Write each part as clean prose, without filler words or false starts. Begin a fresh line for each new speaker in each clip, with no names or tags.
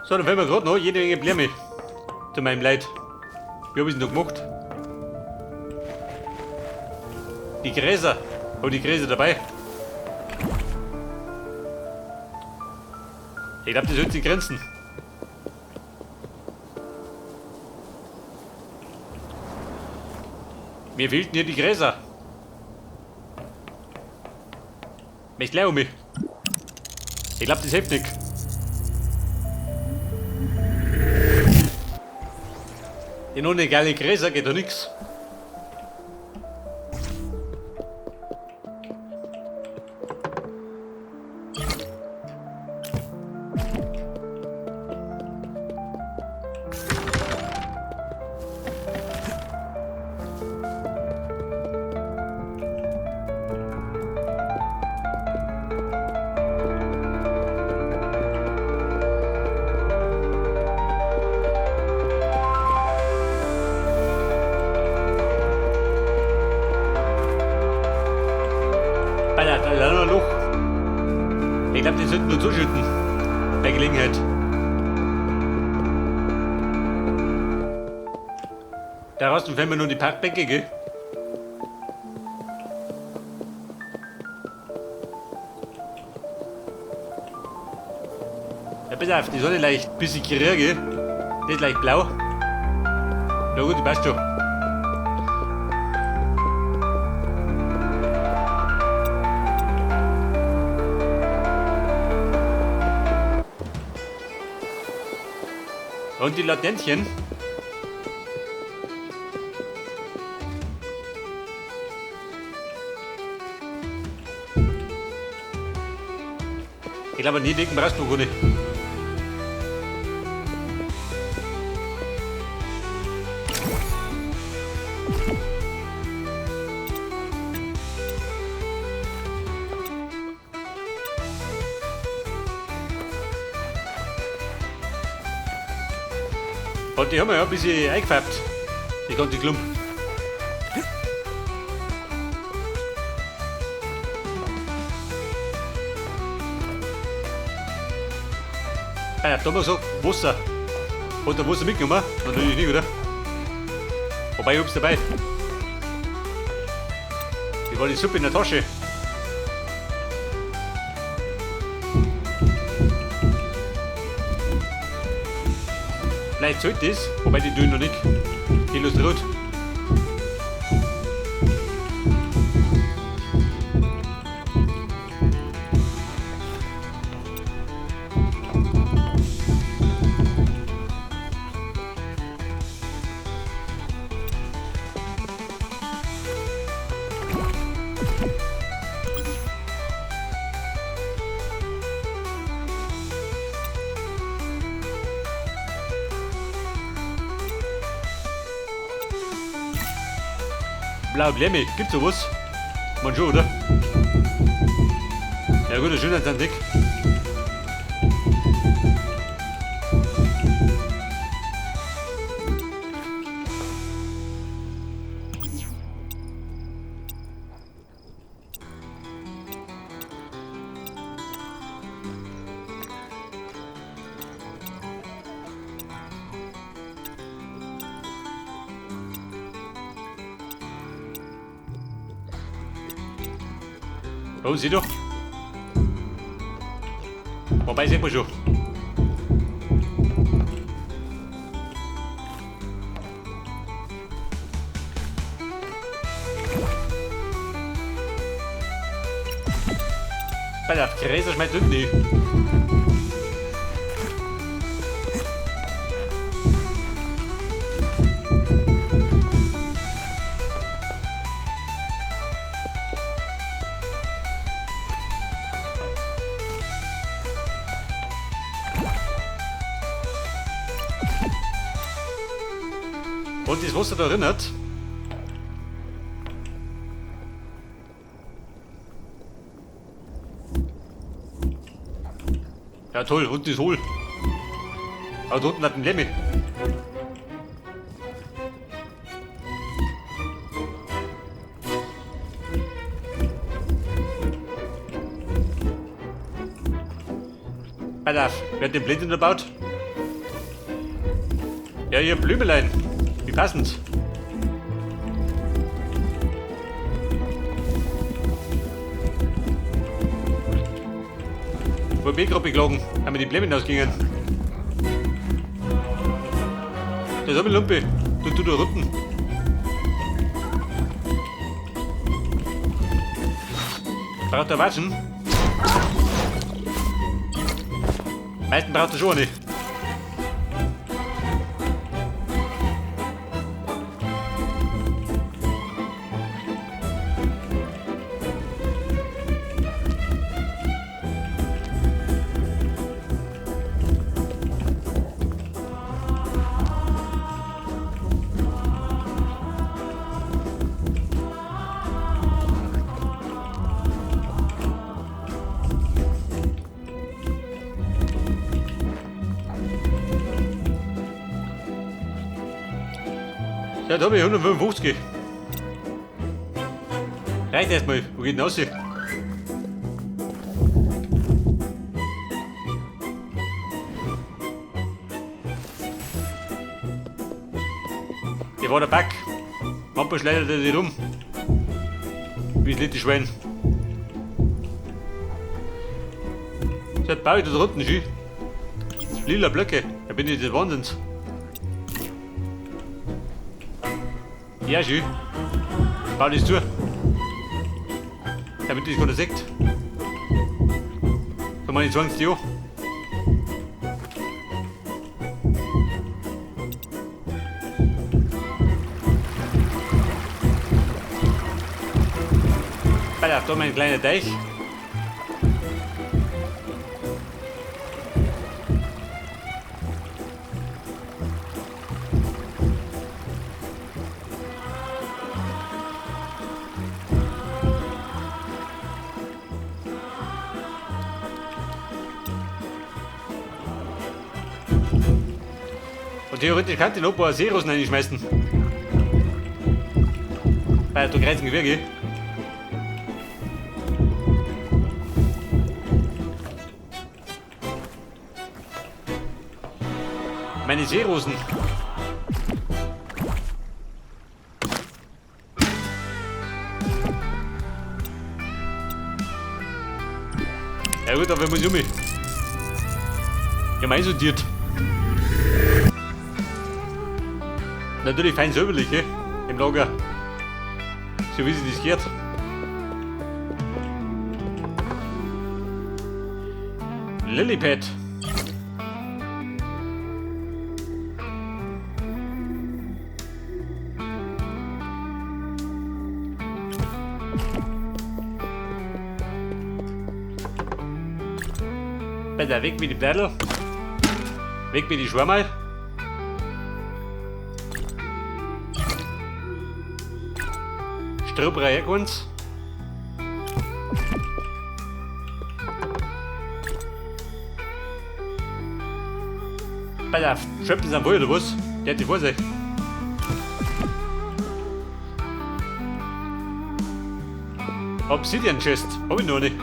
So, dann werden wir gerade noch jede Menge Blärme. Zu meinem Leid. Wie hab ich's denn da gemacht? Die Gräser. Hab die Gräser dabei. Ich glaube, das hält sich Grenzen. Mir fehlten hier die Gräser. Mich gleich um mich. Ich glaube, das hilft nicht. In ohne geile Gräser geht doch nix. Alter, da ist noch ein Loch. Ich glaube, die sollten nur zuschütten. Bei Gelegenheit. Da draußen fällt mir nur die Parkbänke, gell? Ja, pass auf, die Sonne leicht ein bisschen grün, gell? Die ist leicht blau. Na gut, die passt schon. Und die Laternchen. Ich glaube, nie dicken brauchst du gar nicht. Und die haben wir ja ein bisschen eingefärbt. Die ganze Klump. Ah ja, da haben wir so Wasser. Hat der Wasser mitgenommen? Natürlich nicht, oder? Wobei, ich hab's dabei. Die war die Suppe in der Tasche. Vielleicht sollte das, wobei die tun noch nicht. Die Lust rot. Blaue Blemme, gibt's sowas? Man schon, oder? Ja gut, das ist schön als dick. Oh, sieh doch. Wobei, sieht man schon. Bei der Gräser schmeckt unten nicht. Und das Wasser da erinnert. Ja toll, unten ist hohl. Aber da unten hat ein Lemmy. Pass auf, wer hat den Blind unterbaut? Ja, hier Blümelein. Wie passend. Wo bin ich gerade beklagen? Haben wir die Blämen ausgegangen? Das habe ich Lumpe. Du da Rutten. Braucht er Watschen? Meisten braucht er schon nicht. Ja, da habe ich 155. Reicht erstmal. Wo geht denn raus? Der war der Back. Manchmal schleudert er nicht um. Wie das letzte Schwein. Jetzt baue ich da unten schön. Lila Blöcke. Da bin ich des Wahnsinns. Ja, schön. Bau das zu. Damit das keiner sieht. So meine 20 Jahre. Da mein kleiner Teich. Und theoretisch kann ich noch ein paar Seerosen reinschmeißen. Bei der Grenzen Gebirge. Meine Seerosen. Ja gut, aber muss ich um mich. Ja, mal einsortiert. Natürlich fein säuberlich, im Lager. So wie sich das gehört. Lilypad. Besser weg mit die Blättel. Weg mit die Schwammerl. Strubberei uns. Bei der Schöpfen sind wohl oder was? Der hat die vor sich. Obsidian Chest. Hab ich noch nicht.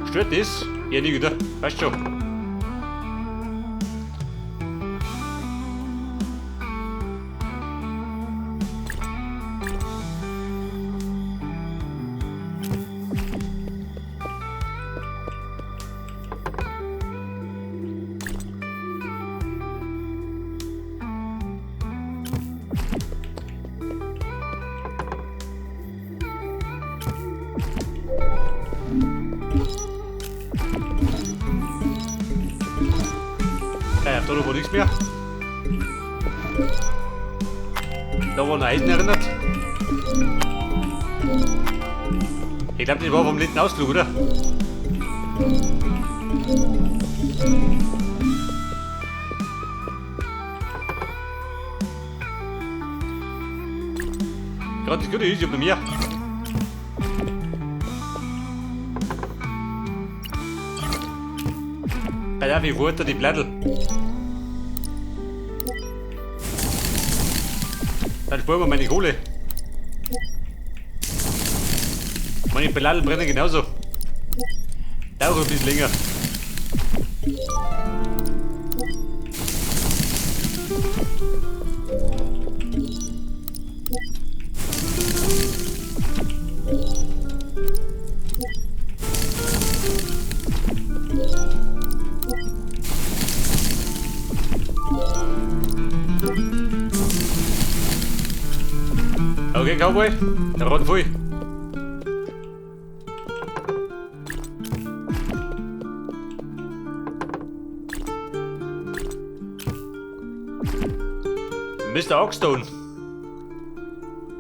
Stört das? Ja, nicht wieder. Weißt schon. Da war nichts mehr. Da war ein Eisen erinnert. Ich glaube, das war vom letzten Ausflug, oder? Gerade das Gute ist ja bei mir. Da darf ich weiter die Blättel. Dann sparen wir meine Kohle. Meine Beladel brennen genauso. Dauert ein bisschen länger. Okay, Cowboy, der Rad voll. Mr. Oxstone.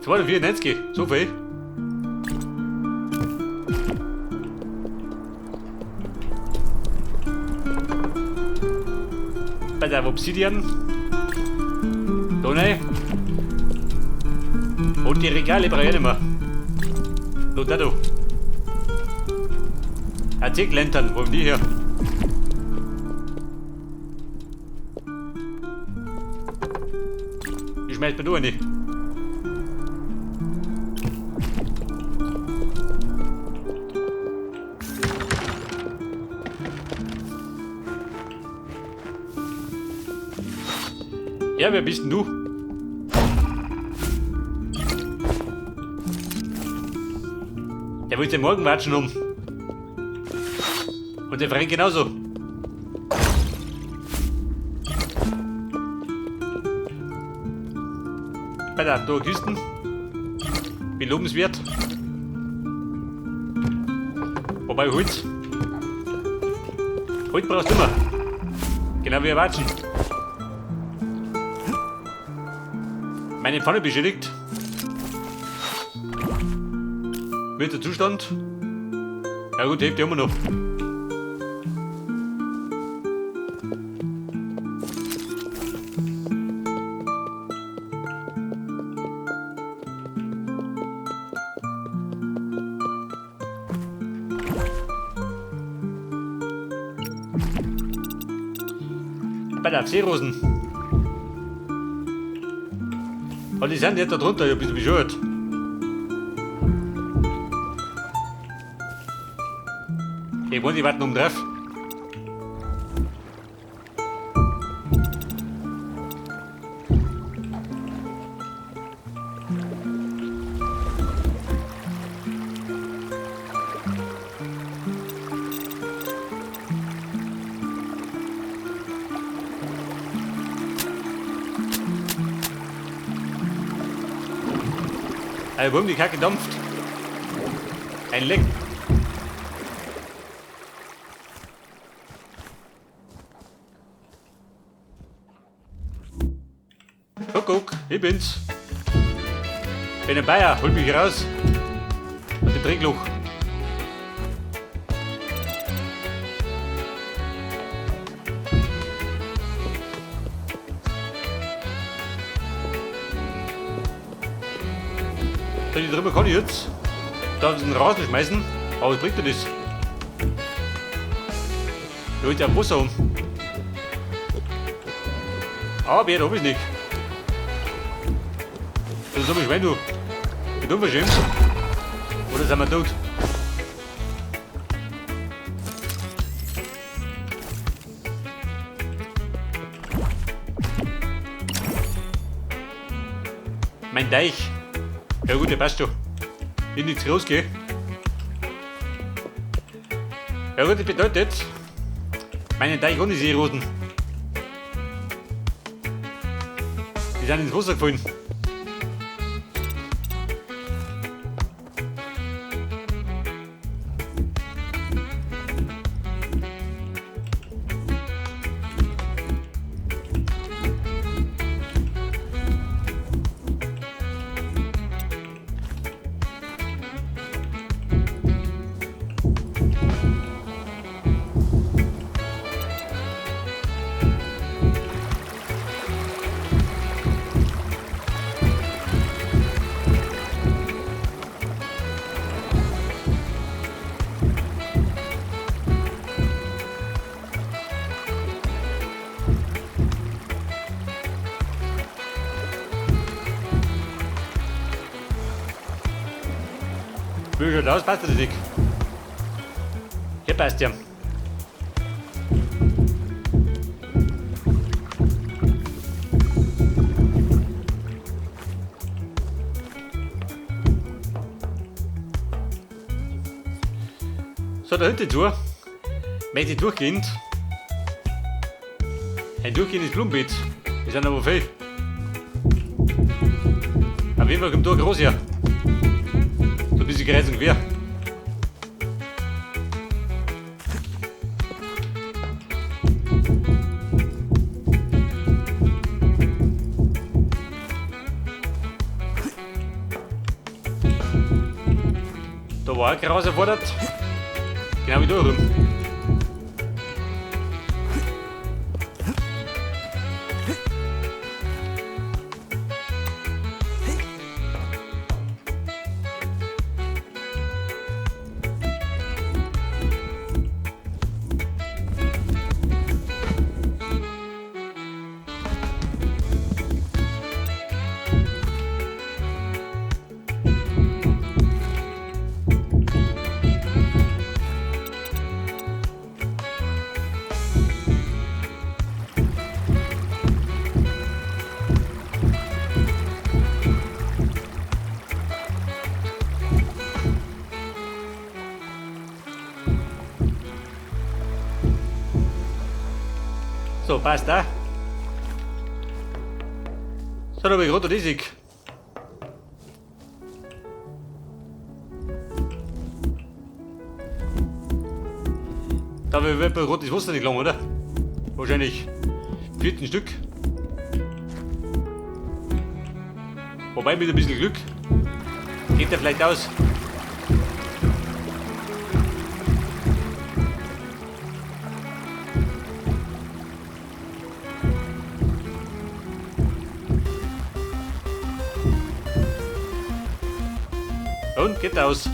294, so viel. Bei der Obsidian. Da rein. Und die Regale brauche ich nicht mehr. Nur da du. Artikellantern, wo haben die her? Die schmeißt mir nur nicht. Ja, wer bist denn du? Der will den Morgen watschen um. Und der Frank genauso. Bei der da Kisten. Wie lobenswert. Wobei Holz. Holz brauchst du immer. Genau wie Watschen. Meine Pfanne beschädigt. Mit der Zustand. Ja gut, hebt die immer noch. Bei der Seerosen. Und die sind nicht da drunter, ich hab ein bisschen bescheuert. Ich wollte die warten um drauf. Warum die Kacke dampft? Ein Leck. Guck, ich bin's. Bin ein Bayer, hol mich hier raus. Aus dem Trinkloch. Da die drüber kann ich jetzt. Da einen Rasen schmeißen, aber was bringt dir das? Da ist ja Wasser um. Aber wer da oben ist nicht. Das ist aber Schwein, du. Bist du unverschämt? Oder sind wir tot? Mein Teich. Ja gut, der passt schon. Ich nichts rausgehen. Ja gut, das bedeutet, meinen Teich ohne Seerosen. Die sind ins Wasser gefallen. Wie schaut aus? Passt das nicht? Hier passt ja. So, da hinten zu möchte ich durchgehend ein durchgehendes Blumenbeet. Die sind aber viel. Auf jeden Fall kommt da groß her. So ein bisschen kreuz und quer. Da war ein Gras erfordert. Genau wie da rum. So, passt da. So, da habe ich gerade riesig. Da habe ich rotes Wasser nicht lang, oder? Wahrscheinlich 14 Stück. Wobei mit ein bisschen Glück geht der vielleicht aus. Und geht aus.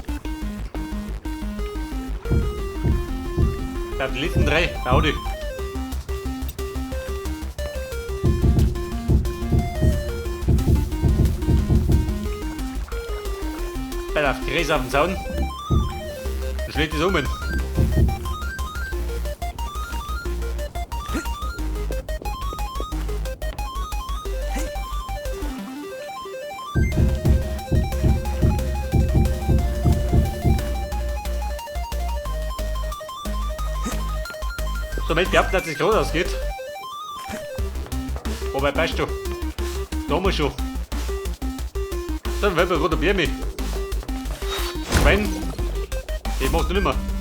Die letzten 3, Audi. Bei auf die Gräser auf den Zaun. Dann schlägt es um. So, mit behaupten, dass es gerade ausgeht. Wobei, passt schon. Da muss schon. Dann werden wir gerade ein Bier mit. Wenn, das machst du nicht mehr.